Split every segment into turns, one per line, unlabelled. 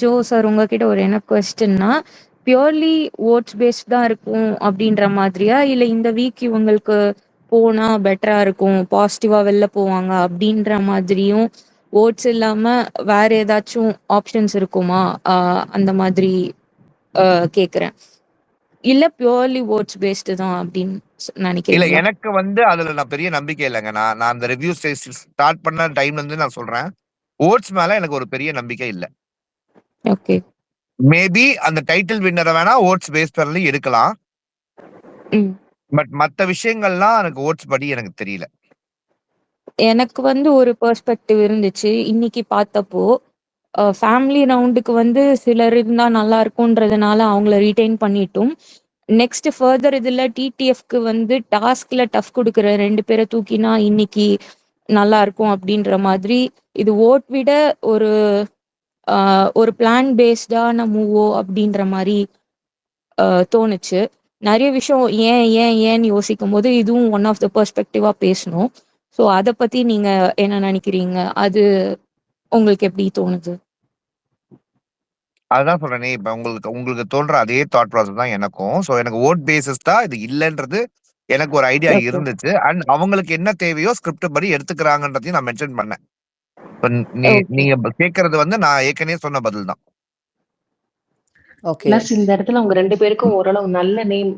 Joe sir உங்ககிட்ட ஒரு என்ன கொஸ்டின்னா, பியூர்லி ஓட்ஸ் பேஸ்ட் தான் இருக்கும் அப்படின்ற மாதிரியா? இல்ல இந்த வீக் இவங்களுக்கு போனா பெட்டரா இருக்கும், பாசிட்டிவா வெளில போவாங்க அப்படின்ற மாதிரியும், ஓட்ஸ் இல்லாம வேற ஏதாச்சும் ஆப்ஷன்ஸ் இருக்குமா? அந்த மாதிரி கேக்குறேன். இல்ல பியூர்லி ஓட்ஸ் பேஸ்டு தான் அப்படின்னு
இல்ல
நினைக்கிறீங்களா?
எனக்கு அதுல நான் பெரிய நம்பிக்கை இல்லைங்க. நான் அந்த ரிவ்யூ ஸ்டார்ட் பண்ண டைம்ல இருந்து நான் சொல்றேன். ஓட்ஸ் மேல எனக்கு ஒரு பெரிய நம்பிக்கை இல்ல.
ஓகே.
மேபி அந்த டைட்டில் வின்னரை வேணா ஓட்ஸ் பேஸ் பண்ணி எடுக்கலாம். பட் மத்த விஷயங்கள்லாம் எனக்கு ஓட்ஸ் படி எனக்கு தெரியல.
எனக்கு ஒரு பெர்ஸ்பெக்டிவ் இருந்துச்சு இன்னைக்கு பார்த்தப்போ. ஃபேமிலி ரவுண்டுக்கு சிலர் இருந்தா நல்லா இருக்கும்ன்றதுனால அவங்கள ரீட்டைன் பண்ணிட்டும், நெக்ஸ்ட் ஃபர்தர் இதுல டிடிஎஃப்க்கு டாஸ்க்ல டஃப் குடுக்குற 2 பேர தூக்கினா இன்னைக்கு நல்லா இருக்கும் அப்படின்ற மாதிரி, இது ஓட் விட ஒரு ஒரு பிளான் பேஸ்டான மூவோ அப்படின்ற மாரி தோணுச்சு. நெறைய விஷயம் ஏன்னு யோசிக்கும்போது, இதுவும் ஒன் ஆஃப் த பெர்ஸ்பெக்டிவா பேசணும். ஸோ அத பத்தி நீங்க என்ன நெனைக்கிறீங்க? அது உங்களுக்கு எப்படி தோணுது?
அதுதான் சொல்றேனே, இப்ப உங்களுக்கு தோன்ற அதே தாட் ப்ராசஸ் தான் எனக்கும். சோ எனக்கு வோட் பேசிஸ்டா இது இல்லன்றது எனக்கு ஒரு ஐடியா
ஓகே.
இருந்துச்சு. அண்ட் அவங்களுக்கு என்ன தேவையோ ஸ்கிரிப்ட் படி எடுத்துக்கிறாங்கன்றதையும் நான் மென்ஷன் பண்ணேன். இப்ப
ஓகே.
நீங்க கேட்கறது நான் ஏற்கனவே சொன்ன பதில் தான்.
ஓகே.
பிளஸ் இந்த இடத்துல அவங்க 2 பேருக்கும் ஓரளவு நல்ல நேம்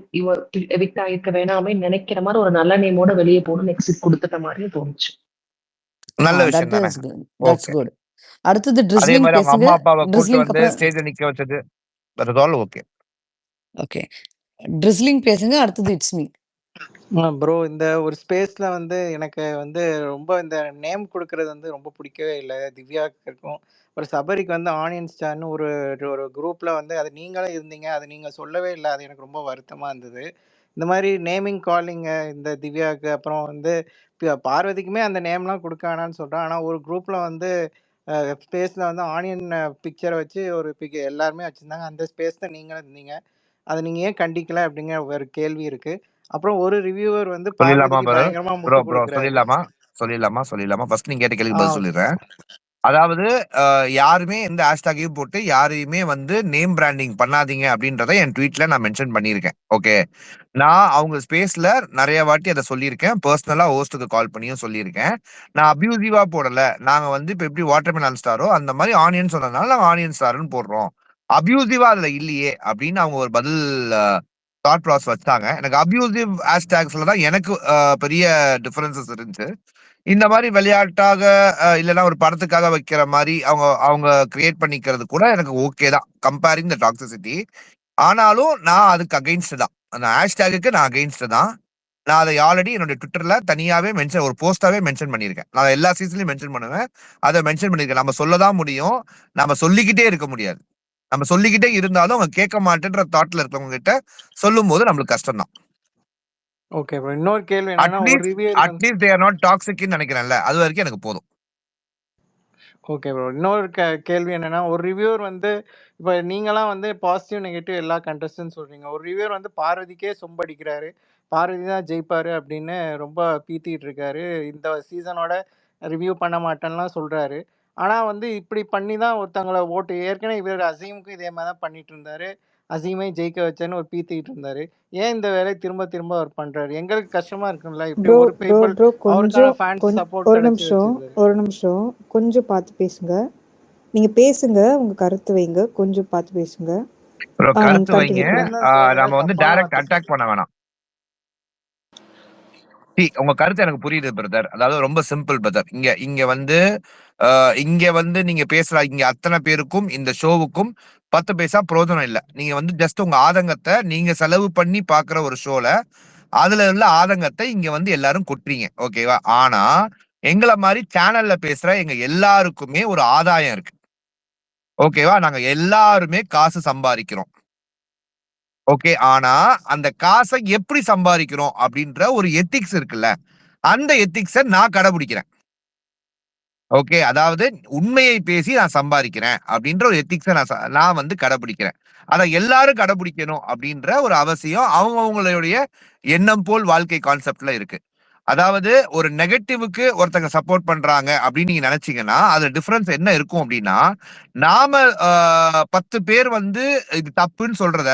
எவிக்ட் ஆயிருக்க வேணாமே நினைக்கிற மாதிரி ஒரு நல்ல நேமோட வெளியே போகணும்னு எக்ஸிட் கொடுத்துட்ட மாதிரியும் தோணுச்சு.
நல்ல விஷயம் தானே.
That's good. அடுத்தது
அதே
ட்ரிஸ்லிங்
மாதிரி அவங்க
பேசுங்க.
அம்மா அப்பாவை கூட்டு
ட்ரிஸ்லிங்க்கு அப்புறம்
ஸ்டேஜ்ல நிக்க வச்சது that is all okay.
Okay. Drizzling பேசுங்க. அடுத்தது இட்ஸ் மீ.
ப்ரோ இந்த ஒரு ஸ்பேஸ்ல எனக்கு ரொம்ப இந்த நேம் கொடுக்கறது ரொம்ப பிடிக்கவே இல்லை. திவ்யாவுக்கு இருக்கும், ஒரு சபரிக்கு ஆனியன் ஸ்டார்னு ஒரு ஒரு குரூப்ல அது நீங்களும் இருந்தீங்க, அது நீங்க சொல்லவே இல்லை. அது எனக்கு ரொம்ப வருத்தமா இருந்தது. இந்த மாதிரி நேமிங் காலிங்க இந்த திவ்யாவுக்கு அப்புறம் பார்வதிக்குமே அந்த நேம்லாம் கொடுக்க வேணான்னு சொல்கிறேன். ஆனால் ஒரு குரூப்பில் ஸ்பேஸில் ஆனியன் பிக்சரை வச்சு ஒரு எல்லாருமே வச்சுருந்தாங்க. அந்த ஸ்பேஸ் தான் நீங்களும் இருந்தீங்க. அதை நீங்கள் ஏன் கண்டிக்கல அப்படிங்கிற ஒரு கேள்வி இருக்குது. அப்புறம் ஒரு ரிவ்யூவர் பார்வதிக்கு பயங்கரமா முட்டு கொடுக்குறாரு.
சொல்லிடலாமா ஃபர்ஸ்ட் நீங்க கேட்ட கேள்விக்கு பதில் சொல்லிடுறேன். அதாவது யாருமே எந்த ஹேஷ்டாகையும் போட்டு யாரையுமே நேம் பிராண்டிங் பண்ணாதீங்க அப்படின்றத என் ட்வீட்ல நான் மென்ஷன் பண்ணியிருக்கேன். ஓகே, நான் அவங்க ஸ்பேஸ்ல நிறைய வாட்டி அதை சொல்லியிருக்கேன். பர்சனலா ஹோஸ்டுக்கு கால் பண்ணியும் சொல்லியிருக்கேன். நான் அபியூசிவா போடல. நாங்க இப்ப எப்படி வாட்டர்மெலன் ஸ்டாரோ அந்த மாதிரி ஆனியன் சொன்னதுனால நாங்க ஆனியன் ஸ்டார்னு போடுறோம். அபியூசிவா அதுல இல்லையே அப்படின்னு அவங்க ஒரு பதில் தாட் ப்ராசஸ் வச்சாங்க. எனக்கு அபியூசிவ் ஹேஷ்டாக்ஸ்ல தான் எனக்கு பெரிய டிஃபரன்சஸ் இருந்துச்சு. இந்த மாதிரி விளையாட்டாக இல்லைன்னா ஒரு படத்துக்காக வைக்கிற மாதிரி அவங்க கிரியேட் பண்ணிக்கிறது கூட எனக்கு ஓகே தான், கம்பேரிங் த டாக்ஸிசிட்டி. ஆனாலும் நான் அதுக்கு அகைன்ஸ்ட் தான். அந்த ஹேஷ்டேக்கு நான் அகைன்ஸ்ட் தான். நான் அதை ஆல்ரெடி என்னுடைய ட்விட்டர்ல தனியாவே ஒரு போஸ்டாவே மென்ஷன் பண்ணியிருக்கேன். நான் எல்லா சீசன்லயும் மென்ஷன் பண்ணுவேன். அதை மென்ஷன் பண்ணியிருக்கேன். நம்ம சொல்லதான் முடியும், நம்ம சொல்லிக்கிட்டே இருக்க முடியாது. நம்ம சொல்லிக்கிட்டே இருந்தாலும் அவங்க கேட்க மாட்டேன்ற தாட்ல இருக்கவங்க கிட்ட சொல்லும் போது நம்மளுக்கு கஷ்டம் தான்.
Okay bro. இன்னொரு கேள்வி என்னன்னா, ஒரு reviewer
atleast they are not டாக்ஸிக்னு நினைக்கிறேன்ல, அது வரைக்கும் எனக்கு போதும்.
Okay bro. இன்னொரு கேள்வி என்னன்னா, ஒரு ரிவ்யூவர் இப்போ நீங்களாம் பாசிட்டிவ் நெகட்டிவ் எல்லா கண்டஸ்டன்ட் சொல்றீங்க. ஒரு ரிவ்யூவர் பார்வதிக்கே சொம்படிக்கிறாரு, பார்வதி தான் ஜெயிப்பாரு அப்படின்னு ரொம்ப பீத்திட்டு இருக்காரு. இந்த சீசனோட ரிவ்யூ பண்ண மாட்டேன்லாம் சொல்றாரு. ஆனா இப்படி பண்ணி தான் ஒருத்தவங்கள ஓட்டு ஏற்கனவே இவர் அசீமுக்கும் இதே மாதிரி தான் பண்ணிட்டு இருந்தாரு. அசீமை ஜெயிக்க வச்சேன்னு ஒரு பீத்திட்டு இருந்தாரு. ஏன் இந்த வேலையை திரும்ப திரும்ப அவர் பண்றாரு? எங்களுக்கு கஷ்டமா இருக்கும்ல. இப்படி ஒரு பீப்புள் அவருக்கான ஃபேன்ஸ் சப்போர்ட் கிடைச்சு வச்சிருந்தாரு.
ஒரு நிமிஷம் கொஞ்சம் பார்த்து பேசுங்க. நீங்க பேசுங்க, உங்க கருத்து வைங்க, கொஞ்சம் பார்த்து பேசுங்க.
கருத்து வைங்க. நம்ம டைரக்ட் அட்டாக் பண்ண வேணாம். உங்க கருத்து எனக்கு புரியுது பிரதர். அதாவது ரொம்ப சிம்பிள் பிரதர். இங்க நீங்க பேசுற இங்க அத்தனை பேருக்கும் இந்த ஷோவுக்கும் 10 பைசா பிரயோஜனம் இல்ல. நீங்க ஜஸ்ட் உங்க ஆதங்கத்தை நீங்க செலவு பண்ணி பாக்குற ஒரு ஷோல அதுல உள்ள ஆதங்கத்தை இங்க எல்லாரும் கொட்டுறீங்க. ஓகேவா? ஆனா எங்களை மாதிரி சேனல்ல பேசுற எங்க எல்லாருக்குமே ஒரு ஆதாயம் இருக்கு. ஓகேவா? நாங்க எல்லாருமே காசு சம்பாதிக்கிறோம். ஓகே, ஆனா அந்த காசை எப்படி சம்பாதிக்கிறோம் அப்படின்ற ஒரு எத்திக்ஸ் இருக்குல்ல, அந்த எத்திக்ஸை நான் கடைபிடிக்கிறேன். ஓகே, அதாவது உண்மையை பேசி நான் சம்பாதிக்கிறேன் அப்படின்ற ஒரு எத்திக்ஸை நான் கடைபிடிக்கிறேன். அதை எல்லாரும் கடைபிடிக்கணும் அப்படின்ற ஒரு அவசியம் அவங்களுடைய எண்ணம் போல் வாழ்க்கை கான்செப்ட்ல இருக்கு. அதாவது ஒரு நெகட்டிவ்க்கு ஒருத்தங்க சப்போர்ட் பண்றாங்க அப்படின்னு நீங்க நினைச்சீங்கன்னா அது டிஃபரன்ஸ் என்ன இருக்கும் அப்படின்னா, நாம 10 பேர் வந்து இது தப்புன்னு சொல்றத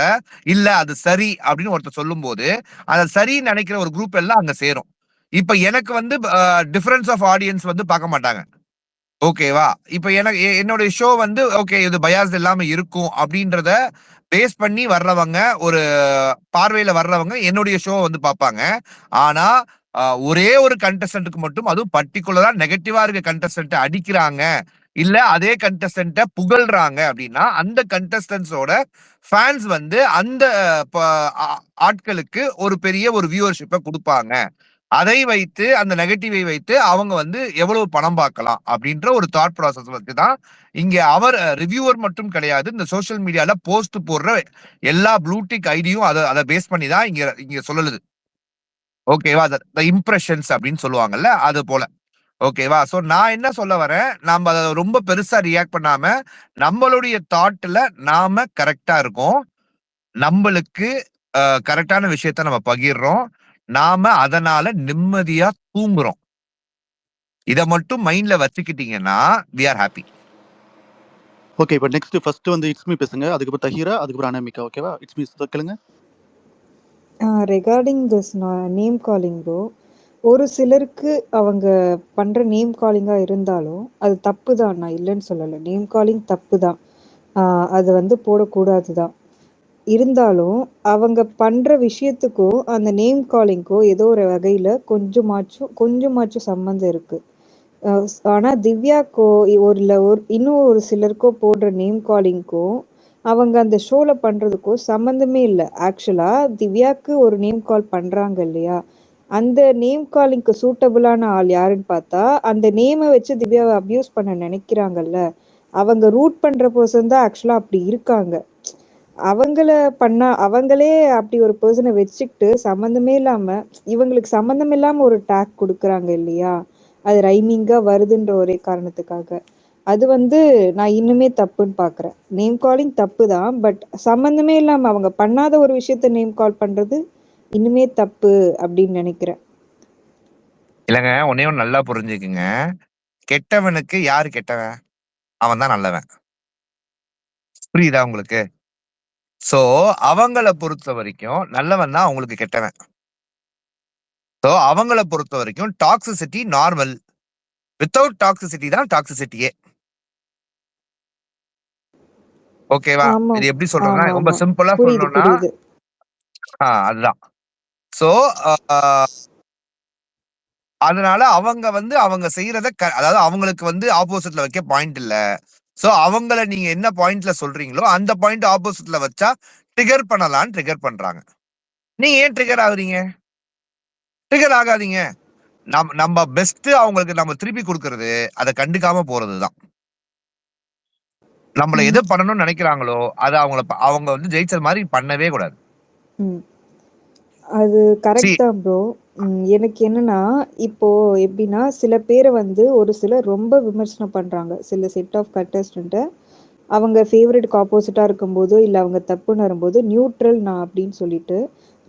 இல்ல அது சரி அப்படின்னு ஒருத்தர் சொல்லும் போது அதை சரின்னு நினைக்கிற ஒரு குரூப் எல்லாம் அங்க சேரும். இப்ப எனக்கு வந்து டிஃபரன்ஸ் ஆஃப் ஆடியன்ஸ் வந்து பார்க்க மாட்டாங்க. ஓகேவா? இப்ப எனக்கு என்னுடைய ஷோ வந்து ஓகே இது பயாஸ் இல்லாம இருக்கும் அப்படின்றத பேஸ் பண்ணி வர்றவங்க, ஒரு பார்வையில வர்றவங்க என்னுடைய ஷோ வந்து பார்ப்பாங்க. ஆனா ஒரே ஒரு கண்டஸ்டன்ட்க்கு மட்டும், அதுவும் பர்ட்டிகுலரா நெகட்டிவா இருக்க கண்டஸ்டன்ட்ட அடிக்கிறாங்க, இல்ல அதே கண்டஸ்டன்ட்ட புகழ்றாங்க அப்படின்னா, அந்த கண்டஸ்டன்ட்ஸோட ஃபேன்ஸ் வந்து அந்த ப ஆ ஆட்களுக்கு ஒரு பெரிய ஒரு வியூவர்ஷிப்ப குடுப்பாங்க. அதை வைத்து அந்த நெகட்டிவை வைத்து அவங்க வந்து எவ்வளவு பணம் பார்க்கலாம் அப்படின்ற ஒரு தாட் ப்ராசஸ் வச்சு தான் இங்க அவர் ரிவ்யூவர் மட்டும் கிடையாது. இந்த சோஷியல் மீடியால போஸ்ட் போடுற எல்லா ப்ளூ டிக் ஐடியும் அதை பேஸ் பண்ணி தான் இங்க இங்க சொல்லுது. ஓகேவா? இம்ப்ரெஷன்ஸ் அப்படின்னு சொல்லுவாங்கல்ல, அது போல. ஓகேவா? சோ நான் என்ன சொல்ல வரேன், நாம அத ரொம்ப பெருசா ரியாக்ட் பண்ணாம, நம்மளுடைய தாட்ல நாம கரெக்ட்டா இருக்கோம். நம்மளுக்கு கரெக்ட்டான விஷயத்த நம்ம பகிர்றோம். நாம அதனால நிம்மதியா தூங்குறோம். இத மட்டும் மைண்ட்ல வச்சுக்கிட்டீங்கன்னா, வி ஆர் ஹேப்பி.
ஓகே. இப்ப நெக்ஸ்ட் ஃபர்ஸ்ட் வந்து இட்ஸ் மீ பேசுங்க. அதுக்கப்புறம் தஹீரா, அதுக்கப்புறம் அனாமிகா. ஓகேவா? இட்ஸ் மீ கேளுங்க.
Regarding this name calling bro, ஒரு சிலருக்கு அவங்க பண்ற நேம் காலிங்கா இருந்தாலும் அது தப்பு தான், நான் இல்லைன்னு சொல்லலை. நேம் காலிங் தப்பு தான், அது வந்து போடக்கூடாது தான். இருந்தாலும் அவங்க பண்ற விஷயத்துக்கும் அந்த நேம் காலிங்க்கும் ஏதோ ஒரு வகையில கொஞ்சமாச்சும் சம்மந்தம் இருக்கு. ஆனா திவ்யாக்கோ இன்னும் ஒரு சிலருக்கோ போடுற நேம் காலிங்க்கும் அவங்க அந்த ஷோல பண்றதுக்கும் சம்மந்தமே இல்லை. ஆக்சுவலா திவ்யாக்கு ஒரு நேம் கால் பண்றாங்க இல்லையா, அந்த நேம் காலிங்க்கு சூட்டபிளான ஆள் யாருன்னு பார்த்தா, அந்த நேமை வச்சு திவ்யாவை அபியூஸ் பண்ண நினைக்கிறாங்கல்ல, அவங்க ரூட் பண்ற பர்சன் தான் ஆக்சுவலா அப்படி இருக்காங்க. அவங்களே அப்படி ஒரு பர்சனை வச்சுக்கிட்டு சம்மந்தமே இல்லாம, இவங்களுக்கு சம்மந்தம் இல்லாம ஒரு டேக் கொடுக்குறாங்க இல்லையா, அது ரைமிங்கா வருதுன்ற ஒரே காரணத்துக்காக. அது வந்து நான் இன்னுமே தப்புன்னு பாக்குறேன். நேம் காலிங் தப்பு தான், பட் சம்மந்தமே இல்லாம அவங்க பண்ணாத ஒரு விஷயத்த நேம் கால் பண்றது இன்னுமே தப்பு அப்படின்னு நினைக்கிறேன்.
இல்லங்க, ஒண்ணே ஒண்ணு நல்லா புரிஞ்சுக்குங்க. கெட்டவனுக்கு யாரு கெட்டவன்? அவன் தான் நல்லவன். புரியுதா உங்களுக்கு? சோ அவங்கள பொறுத்த வரைக்கும் நல்லவன் தான் அவங்களுக்கு கெட்டவன். சோ அவங்கள பொறுத்த வரைக்கும் டாக்ஸிசிட்டி நார்மல். வித்தவுட் டாக்ஸிசிட்டி தான் டாக்ஸிசிட்டியே. ஓகேவா?
ஆமா
இது எப்படி சொல்றதுன்னா,
ஆமா
ரொம்ப
ஆமா
சிம்பிளா
புரியுது
சொல்லணும்னா,
புரியுது.
அதுதான். சோ அதனால அவங்க வந்து அவங்க செய்யறத அதாவது அவங்களுக்கு வந்து ஆப்போசிட்ல வைக்க பாயிண்ட் இல்ல. சோ அவங்கள நீங்க என்ன பாயிண்ட்ல சொல்றீங்களோ அந்த பாயிண்ட் ஆப்போசிட்ல வச்சா ட்ரிகர் பண்ணலாம்னு ட்ரிகர் பண்றாங்க. நீங்க ஏன் ட்ரிகர் ஆகுறீங்க? ட்ரிகர் ஆகாதீங்க. நம்ம பெஸ்ட் அவங்களுக்கு நம்ம திருப்பி கொடுக்கிறது, அதை கண்டுக்காம போறதுதான். நம்மள எது பண்ணணும்னு நினைக்கிறாங்களோ அதை அவங்க வந்து ஜெயிச்சது மாதிரி பண்ணவே கூடாது.
அது கரெக்ட் தான் ப்ரோ. எனக்கு என்னன்னா, இப்போ எப்படின்னா, சில பேரை வந்து ஒரு சிலர் ரொம்ப விமர்சனம் பண்றாங்க. சில செட் ஆஃப் கண்டஸ்டன்ட்டை அவங்க ஃபேவரட்டுக்கு ஆப்போசிட்டா இருக்கும்போதோ, இல்லை அவங்க தப்புன்னு வரும்போது நியூட்ரல் நான் அப்படின்னு சொல்லிட்டு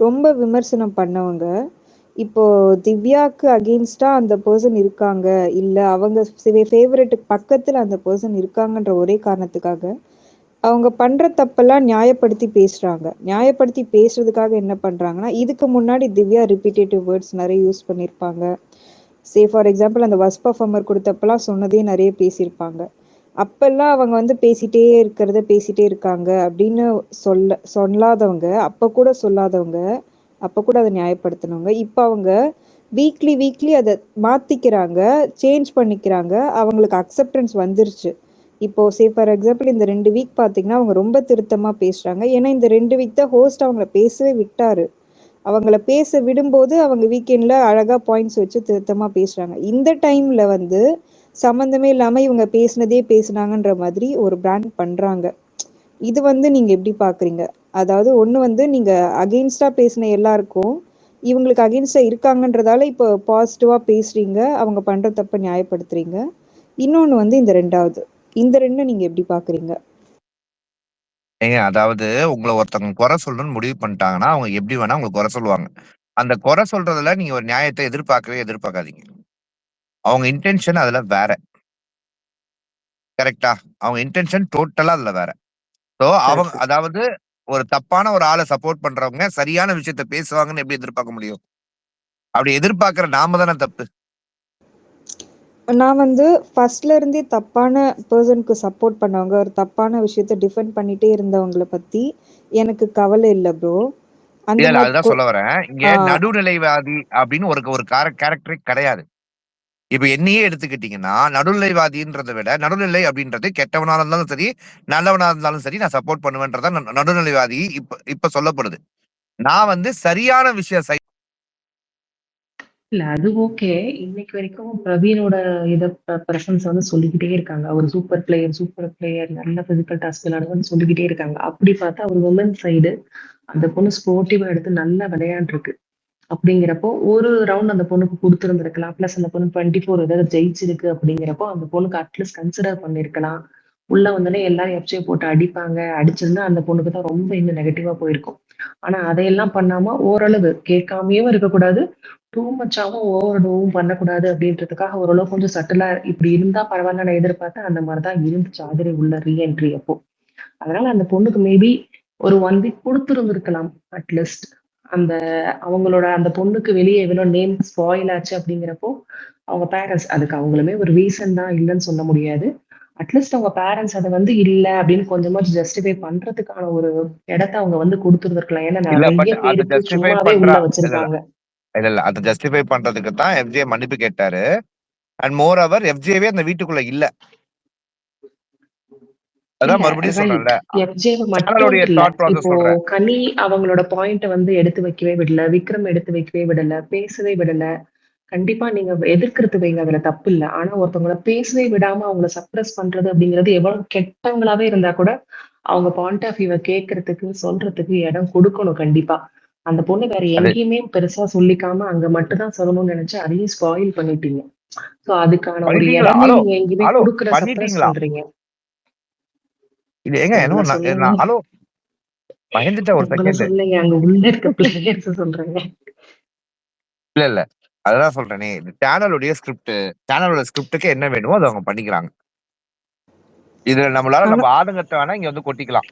ரொம்ப விமர்சனம் பண்ணவங்க, இப்போ திவ்யாக்கு அகெயின்ஸ்டா அந்த பர்சன் இருக்காங்க, இல்லை அவங்க ஃபேவரட்டுக்கு பக்கத்துல அந்த பர்சன் இருக்காங்கன்ற ஒரே காரணத்துக்காக அவங்க பண்ற தப்பெல்லாம் நியாயப்படுத்தி பேசுறாங்க. நியாயப்படுத்தி பேசுறதுக்காக என்ன பண்றாங்கன்னா, இதுக்கு முன்னாடி திவ்யா ரிப்பீட்டேட்டிவ் வேர்ட்ஸ் நிறைய யூஸ் பண்ணியிருப்பாங்க. ஃபார் எக்ஸாம்பிள் அந்த வர்ஸ்ட் பர்ஃபார்மர் கொடுத்தப்பெல்லாம் சொன்னதே நிறைய பேசியிருப்பாங்க. அப்பெல்லாம் அவங்க வந்து பேசிட்டே இருக்காங்க அப்படின்னு சொல்லாதவங்க, அப்ப கூட அதை நியாயப்படுத்தினவங்க, இப்போ அவங்க வீக்லி அதை மாத்திக்கிறாங்க, சேஞ்ச் பண்ணிக்கிறாங்க, அவங்களுக்கு அக்செப்டன்ஸ் வந்துருச்சு. இப்போ ஃபார் எக்ஸாம்பிள் இந்த 2 வீக் பார்த்தீங்கன்னா அவங்க ரொம்ப திருத்தமா பேசுறாங்க. ஏன்னா இந்த 2 வீக் தான் ஹோஸ்ட் அவங்கள பேசவே விட்டாரு. அவங்கள பேச விடும்போது அவங்க வீக்கெண்ட்ல அழகா பாயிண்ட்ஸ் வச்சு திருத்தமா பேசுறாங்க. இந்த டைம்ல வந்து சம்மந்தமே இல்லாம இவங்க பேசுனாங்கன்ற மாதிரி ஒரு பிராண்ட் பண்றாங்க. இது வந்து நீங்க எப்படி பாக்குறீங்க? அதாவது ஒண்ணு வந்து நீங்க அகெயின்ஸ்டா பேசின எல்லாருக்கும் இவங்களுக்கு அகெயின்ஸ்டா இருக்காங்கன்றதால இப்போ பாசிட்டிவா பேசுறீங்க, அவங்க பண்ற தப்ப நியாயப்படுத்துறீங்க. இன்னொன்னு வந்து இந்த ரெண்டும் நீங்க எப்படி பாக்குறீங்க?
ஏங்க, அதாவது உங்களை ஒருத்தவங்க குறை சொல்லணும்னு முடிவு பண்ணிட்டாங்கன்னா அவங்க எப்படி வேணா உங்களுக்கு குறை சொல்லுவாங்க. அந்த குறை சொல்றதுல நீங்க ஒரு நியாயத்தை எதிர்பார்க்காதீங்க. அவங்க இன்டென்ஷன் அதுல வேற. கரெக்ட்டா? அவங்க இன்டென்ஷன் டோட்டலா அதுல வேற. சோ அவங்க
கரெக்ட்.
அதாவது ஒரு தப்பான ஒரு ஆள சப்போர்ட் பண்றவங்க சரியான விஷயத்த பேசுவாங்கன்னு எப்படி எதிர்பார்க்க முடியும்? அப்படி எதிர்பார்க்கிற நாம தானே தப்பு.
நான் வந்து ஃபர்ஸ்ட்ல இருந்தே தப்பான பெர்சனுக்கு சப்போர்ட் பண்ணவங்க, ஒரு தப்பான விஷயத்த டிஃபெண்ட் பண்ணிட்டே இருந்தவங்கள பத்தி எனக்கு கவலை இல்ல ப்ரோ. அந்த
இல்ல
மாதிரி
அதுதான் சொல்ல வரேன். இங்க
ஆ
நடுநிலைவாதி அப்படின்னு ஒரு கேரக்டரே கிடையாது. இப்ப என்னையே எடுத்துக்கிட்டீங்கன்னா, நடுநிலைவாதின்றத விட நடுநிலை அப்படின்றது கெட்டவனா இருந்தாலும் சரி, நல்லவனா இருந்தாலும் சரி நான் சப்போர்ட் பண்ணுவேன்றத நடுநிலைவாதி இப்ப இப்ப சொல்லப்படுது. நான் வந்து சரியான விஷயம்
இல்ல அது ஓகே. இன்னைக்கு வரைக்கும் பிரவீனோட இத பிரசன்ஸ் வந்து சொல்லிக்கிட்டே இருக்காங்க. அவர் சூப்பர் பிளேயர், நல்ல பிசிக்கல் டாஸ்க் விளையாடுவார்ன்னு சொல்லிக்கிட்டே இருக்காங்க. அப்படி பார்த்தா ஒரு வுமன் சைடு அந்த பொண்ணு ஸ்போர்ட்டிவா எடுத்து நல்லா விளையாண்டுருக்கு. அப்படிங்கிறப்போ, ஒரு ரவுண்ட் அந்த பொண்ணுக்கு குடுத்திருந்திருக்கலாம். பிளஸ் அந்த பொண்ணு 24 ஏதாவது ஜெயிச்சிருக்கு அப்படிங்கிறப்போ, அந்த பொண்ணுக்கு அட்லீஸ்ட் கன்சிடர் பண்ணியிருக்கலாம். உள்ள வந்தோனே எல்லாரும் எஃப்ஜே போட்டு அடிப்பாங்க. அடிச்சிருந்தா அந்த பொண்ணுக்கு தான் ரொம்ப இன்னும் நெகட்டிவா போயிருக்கும். ஆனா அதையெல்லாம் பண்ணாம ஓரளவு கேட்காமயும் இருக்கக்கூடாது. டூ மச்சாவும் ஓவர் டூவும் பண்ணக்கூடாது அப்படின்றதுக்காக ஓரளவு கொஞ்சம் சட்டிலா இப்படி இருந்தா பரவாயில்லன்னு நான் எதிர்பார்த்தேன். அந்த மாரி தான் இருந்துச்சு ஆதிரை உள்ள ரீஎன்ட்ரி அப்போ. அதனால அந்த பொண்ணுக்கு மேபி ஒரு 1 வீக் குடுத்திருந்திருக்கலாம் அட்லீஸ்ட். அந்த அவங்களோட அந்த பொண்ணுக்கு வெளிய எவ்வளோ நேம் ஸ்பாயில் ஆச்சு அப்படிங்கிறப்போ, அவங்க பேரண்ட்ஸ் அதுக்கு அவங்களுமே ஒரு ரீசன் தான் இல்லன்னு சொல்ல முடியாது. அட்லீஸ்ட் அவங்க பேரண்ட்ஸ் அத வந்து இல்ல அப்படின்னு கொஞ்சமாச்சும் ஜஸ்டிஃபை பண்றதுக்கான ஒரு இடத்த அவங்க வந்து குடுத்திருந்திருக்கலாம். ஏன்னா
இல்ல
நெறைய
பட் அத
பேருக்கு
ஜஸ்டிஃபை
சும்மாவே
பண்றா
உள்ள
இல்ல இல்ல
வச்சிருக்காங்க.
இல்ல இல்ல அத ஜஸ்டிஃபை பண்றதுக்கு தான் எஃப்ஜே மன்னிப்பு கேட்டாரு. அண்ட் மோர் ஓவர் எஃப்ஜேவே அந்த வீட்டுக்குள்ள இல்ல. அதான்
இல்ல
மறுபடியும்
ரைட்.
சொல்றேன்ல.
எஃப்ஜேவ மட்டும்
சேனலுடைய
இல்ல.
தாட் ப்ராசஸ்
இப்போ
சொல்றேன்.
கனி அவங்களோட பாயிண்ட்ட வந்து எடுத்து வைக்கவே விடல. விக்ரம் எடுத்து வைக்கவே விடல. பேசவே விடல. கண்டிப்பா நீங்க எதிர்க்கிறது வைங்க. அதுல தப்பு இல்ல. ஆனா ஒருத்தவங்கள பேசவே விடாம அவங்கள சப்ரஸ் பண்றது அப்படிங்கிறது எவ்வளவு கெட்டவங்களாவே இருந்தா கூட, அவங்க பாயிண்ட் ஆஃப் வியூவ கேட்கறதுக்கு, சொல்றதுக்கு இடம் குடுக்கணும் கண்டிப்பா. அந்த பொண்ணு வேற
அது
எங்கேயுமே பெருசா சொல்லிக்காம அங்க மட்டும் தான் சொல்லணும்னு நெனச்சு அதையும் ஸ்பாயில் பண்ணிட்டீங்க. சோ அதுக்கான ஒரு
பண்ணிட்டீங்களா?
இடமே
ஹலோ
நீங்க எங்கேயுமே
ஹலோ
குடுக்கல, சப்ரஸ்
பண்ணிட்டீங்களா?
பண்றீங்க.
இது ஏங்க என்னமோ
உங்கள சொல்லல.
ஹலோ பயந்துட்டேன் ஒரு
உங்கள
செகண்ட்.
சொல்லலைங்க. அங்க உள்ள இருக்க பிளேயர்ஸ சொல்றேங்க.
இல்ல இல்ல அதுதான் சொல்றேனே. சேனலோட ஸ்கிரிப்டுக்கு என்ன வேணுமோ அதை அவங்க பண்ணிக்கிறாங்க. இதுல நம்மளால
ஆனா
நம்ம ஆதங்கத்தை வேணா இங்க வந்து கொட்டிக்கலாம்.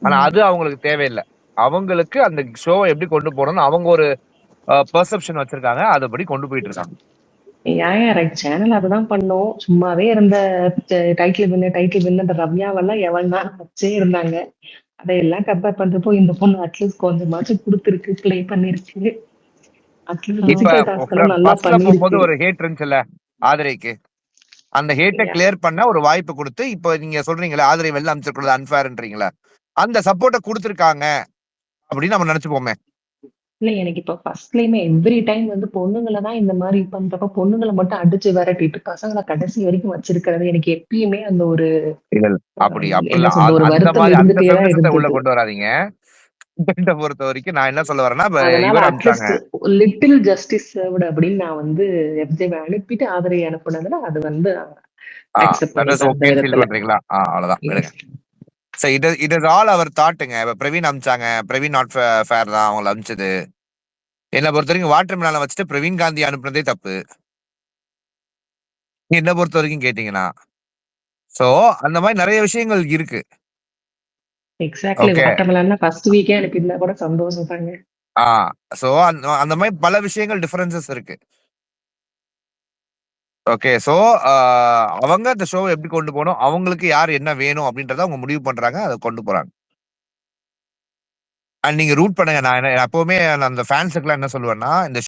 ஆனா
ம்.
அது அவங்களுக்கு தேவையில்லை. அவங்களுக்கு அந்த ஷோவை எப்படி கொண்டு போகணும்னு அவங்க ஒரு பெர்செப்ஷன் வச்சிருக்காங்க. அதுபடி கொண்டு போயிட்டு இருக்காங்க.
ஏன் ரைட் சேனல் அதுதான் பண்ணோம். சும்மாவே இருந்த டைட்டில் வின்னுன்ற ரம்யாவெல்லாம் எவன்னா வச்சே இருந்தாங்க. அதையெல்லாம் கம்பேர் பண்றப்போ இந்த பொண்ணு அட்லீஸ்ட் கொஞ்சமாச்சும் குடுத்துருக்கு, ப்ளே பண்ணிருக்கு. அட்லீஸ்ட்
ஆ.
இப்ப
பிசிக்கல் டாஸ்க் எல்லாம் நல்லா
ஃபர்ஸ்ட்ல போகும்போது
பண்ணிருக்கு.
ஒரு ஹேட் இருந்துச்சுல்ல ஆதிரைக்கு. அந்த ஹேட்டை
யா
கிளியர் பண்ண ஒரு வாய்ப்பு கொடுத்து இப்ப நீங்க சொல்றீங்களா ஆதிரை வெளில அமைச்சிருக்கிறது அன்ஃபேர்ன்றீங்களா? அந்த சப்போர்ட்டை கொடுத்துருக்காங்க அப்படின்னு நம்ம நினைச்சுப்போமே.
இல்ல எனக்கு இப்ப ஃபர்ஸ்ட்லயுமே எவ்ரி டைம் வந்து பொண்ணுங்கள தான் இந்த மாரி பண்றப்ப பொண்ணுங்கள மட்டும் அடிச்சு விரட்டிட்டு பசங்கள கடைசி வரைக்கும் வச்சிருக்கிறது எனக்கு எப்பயுமே அந்த ஒரு
இல்ல இல்ல அப்படி
என்ன
அப்படிலாம்
சொல்றது ஒரு
அந்த
வருத்தம்
மாதிரி அந்த
இருந்துட்டே தான்
ஃபெமினிசத்தை உள்ள
இருந்தது.
கொண்டு வராதீங்க. கண்டென்ட்டை பொறுத்த வரைக்கும் நான் என்ன சொல்ல வரேன்னா
அதனால
இவர் அனுப்பிச்சாங்க.
அட்லீஸ்ட் லிட்டில் ஜஸ்டிஸ் சர்வ்டு அப்படின்னு நான் வந்து எஃப்ஜேவை அனுப்பிட்டு ஆதரையை அனுப்புனதுல அது வந்து அக்செப்ட்
தட் இஸ்
பண்ணிப்பேன் அந்த
ஓகேன்னு ஃபீல்
இடத்துல.
பண்றீங்களா? அவ்வளவுதான் விடுங்க.
எஸ்.
சரி இட் இஸ் ஆல் அவர் தாட்டுங்க. இப்ப பிரவீன் அனுப்பிச்சாங்க. பிரவீன் நாட் ஃபேர் தான் அவங்களை அனுப்பிச்சது. என்னை பொறுத்த வரைக்கும் வாட்டர் மேல வச்சுட்டு பிரவீன் காந்தி அனுப்புனதே தப்பு. என்ன பொறுத்த வரைக்கும் கேட்டீங்கன்னா சோ அந்த மாதிரி நிறைய விஷயங்கள் இருக்கு.
Exactly
okay.
வாட்டர்மெலன்னா ஃபர்ஸ்ட் வீக்கே அனுப்பியிருந்தா கூட சந்தோஷம் தாங்க.
சோ அந்த அந்த மாதிரி பல விஷயங்கள் டிஃபரன்சஸ் இருக்கு. ஓகே. சோ அவங்க அந்த ஷோவை எப்படி கொண்டு போகணும், அவங்களுக்கு யார் என்ன வேணும் அப்படின்றத அவங்க முடிவு பண்றாங்க. அதை கொண்டு போறாங்க. அண்ட் நீங்க ரூட் பண்ணுங்க. நான் எப்பவுமே அந்த ஃபேன்ஸுக்குலாம் என்ன சொல்லுவேன்னா இந்த